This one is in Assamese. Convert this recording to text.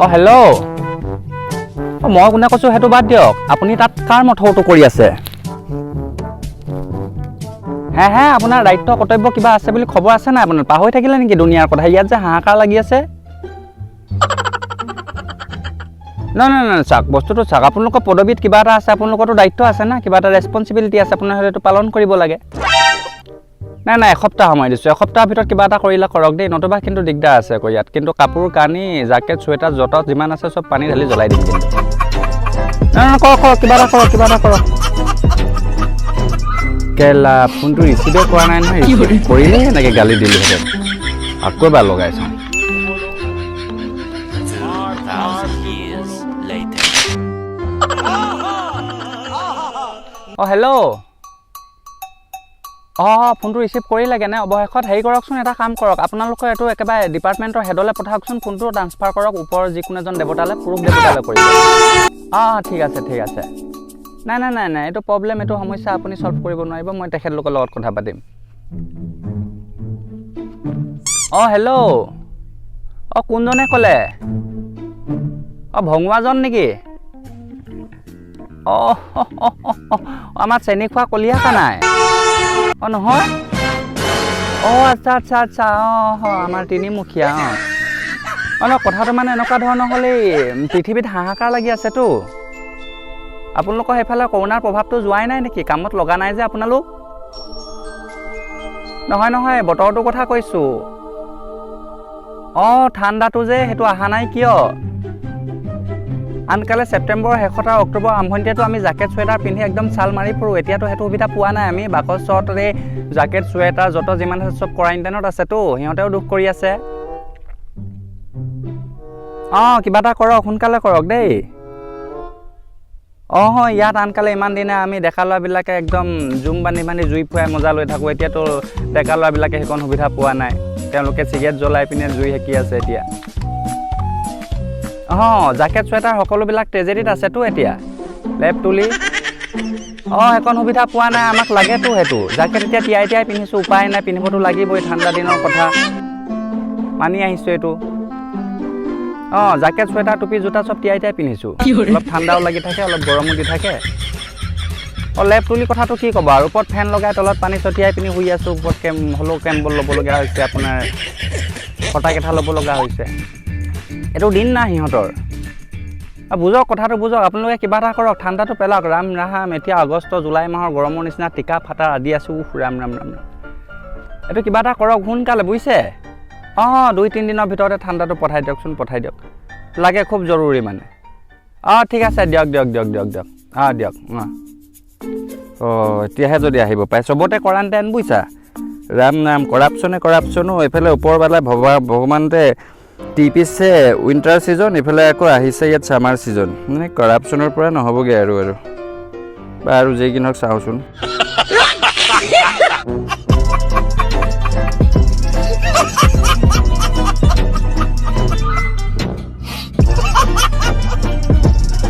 অঁ হেল্ল'। অঁ মই কোনে কৈছোঁ সেইটো বাদ দিয়ক, আপুনি তাত কাৰ মথৌটো কৰি আছে? হে আপোনাৰ দায়িত্ব কৰ্তব্য কিবা আছে বুলি খবৰ আছে নাই আপোনাৰ? পাহৰি থাকিলে নেকি দুনিয়াৰ কথা? ইয়াত যে হাহাকাৰ লাগি আছে। নাই চাওক, বস্তুটো চাওক, আপোনালোকৰ পদবীত কিবা এটা আছে, আপোনালোকৰতো দায়িত্ব আছে না, কিবা এটা ৰেছপনচিবিলিটি আছে, আপোনাৰ সেইটো পালন কৰিব লাগে। নাই এসপ্তাহ সময় দিছোঁ, এসপ্তাহৰ ভিতৰত কিবা এটা কৰিলে কৰক দেই, নতুবা কিন্তু দিগদাৰ আছে আকৌ ইয়াত। কিন্তু কাপোৰ কানি জেকেট চুৱেটাৰ যত যিমান আছে চব পানী ঢালি জ্বলাই দিম কিন্তু। নাই কৰক কিবা এটা কৰক। কেলা ফোনটো ৰিচিভে কৰা নাই নহয়, ৰিচিভ কৰিলেই এনেকৈ গালি দিলোহেঁতেন। আকৌ এবাৰ লগাইছোঁ। অঁ হেল্ল'। ফোনটো ৰিচিভ কৰিলেগৈ নে? অৱশেষত হেৰি কৰকচোন, এটা কাম কৰক, আপোনালোকৰ এইটো একেবাৰে ডিপাৰ্টমেণ্টৰ হেডলৈ পঠাওকচোন, ফোনটো ট্ৰান্সফাৰ কৰক ওপৰৰ যিকোনো এজন দেৱতালৈ, পুৰুষ দেৱতালৈ কৰিব। ঠিক আছে। নাই এইটো প্ৰব্লেম, এইটো সমস্যা আপুনি চল্ভ কৰিব নোৱাৰিব, মই তেখেতলোকৰ লগত কথা পাতিম। হেল্ল'। কোনজনে ক'লে? ভঙুৱাজন নেকি? আমাৰ চেনি খোৱা কলিয়াকা নাই? নহয়? আচ্ছা। আমাৰ তিনিমুখীয়া। কথাটো মানে এনেকুৱা ধৰণৰ হ'লে, পৃথিৱীত হাহাকাৰ লাগি আছেতো। আপোনালোকৰ সেইফালে কৰোণাৰ প্ৰভাৱটো যোৱাই নাই নেকি? কামত লগা নাই যে আপোনালোক? নহয়, বতৰটোৰ কথা কৈছোঁ। ঠাণ্ডাটো যে সেইটো অহা নাই কিয়? আনকালে ছেপ্টেম্বৰৰ শেষত আৰু অক্টোবৰ আৰম্ভণিতেতো আমি জেকেট চুৱেটাৰ পিন্ধি একদম ছাল মাৰি ফুৰোঁ। এতিয়াতো সেইটো সুবিধা পোৱা নাই আমি। বাকচতে জেকেট চুৱেটাৰ যত যিমান আছে চব কোৱাৰেণ্টাইনত আছেতো, সিহঁতেও দুখ কৰি আছে। কিবা এটা কৰক, সোনকালে কৰক দেই। ইয়াত আনকালে ইমান দিনে আমি ডেকা ল'ৰাবিলাকে একদম জুম বান্ধি জুই ফুৱাই মজা লৈ থাকোঁ। এতিয়াতো ডেকা ল'ৰাবিলাকে সেইকণ সুবিধা পোৱা নাই। তেওঁলোকে চিগাৰেট জ্বলাই পিনে জুই সেকি আছে এতিয়া। জেকেট চুৱেটাৰ সকলোবিলাক ট্ৰেজেডিত আছেতো এতিয়া। লেপ তুলি সেইকণ সুবিধা পোৱা নাই, আমাক লাগেতো সেইটো। জেকেট এতিয়া তিয়াই পিন্ধিছোঁ, উপায় নাই, পিন্ধিবতো লাগিবই, ঠাণ্ডা দিনৰ কথা মানি আহিছোঁ এইটো। জেকেট চুৱেটাৰ টুপি জোতা চব তিয়াই পিন্ধিছোঁ। অলপ ঠাণ্ডাও লাগি থাকে, অলপ গৰমো দি থাকে। লেপ তুলি কথাটো কি ক'ব আৰু, ওপৰত ফেন লগাই তলত পানী ছটিয়াই পিনি শুই আছোঁ। ওপৰত হ'লেও কেম্বল ল'বলগীয়া হৈছে, আপোনাৰ কটা কেঠা ল'ব লগা হৈছে। এইটো দিন নাই সিহঁতৰ। বুজক, কথাটো বুজক, আপোনালোকে কিবা এটা কৰক, ঠাণ্ডাটো পেলাওক। ৰাম এতিয়া আগষ্ট জুলাই মাহৰ গৰমৰ নিচিনা টিকা ফাটা আদি আছোঁ। ৰাম এইটো কিবা এটা কৰক সোনকালে, বুজিছে? 2-3 দিনৰ ভিতৰতে ঠাণ্ডাটো পঠাই দিয়ক। লাগে খুব জৰুৰী মানে। ঠিক আছে, দিয়ক। দিয়ক। এতিয়াহে যদি আহিব পাৰে, চবতে কোৱাৰেণ্টাইন, বুজিছা? ৰাম কৰাপশ্যনো। এইফালে ওপৰবালাই ভগৱানতে টিপিছে উইণ্টাৰ ছিজন, এইফালে আকৌ আহিছে ইয়াত ছামাৰ ছিজন। মানে কৰাপশ্যনৰ পৰা নহ'বগৈ আৰু যি কি নহওক চাওঁচোন।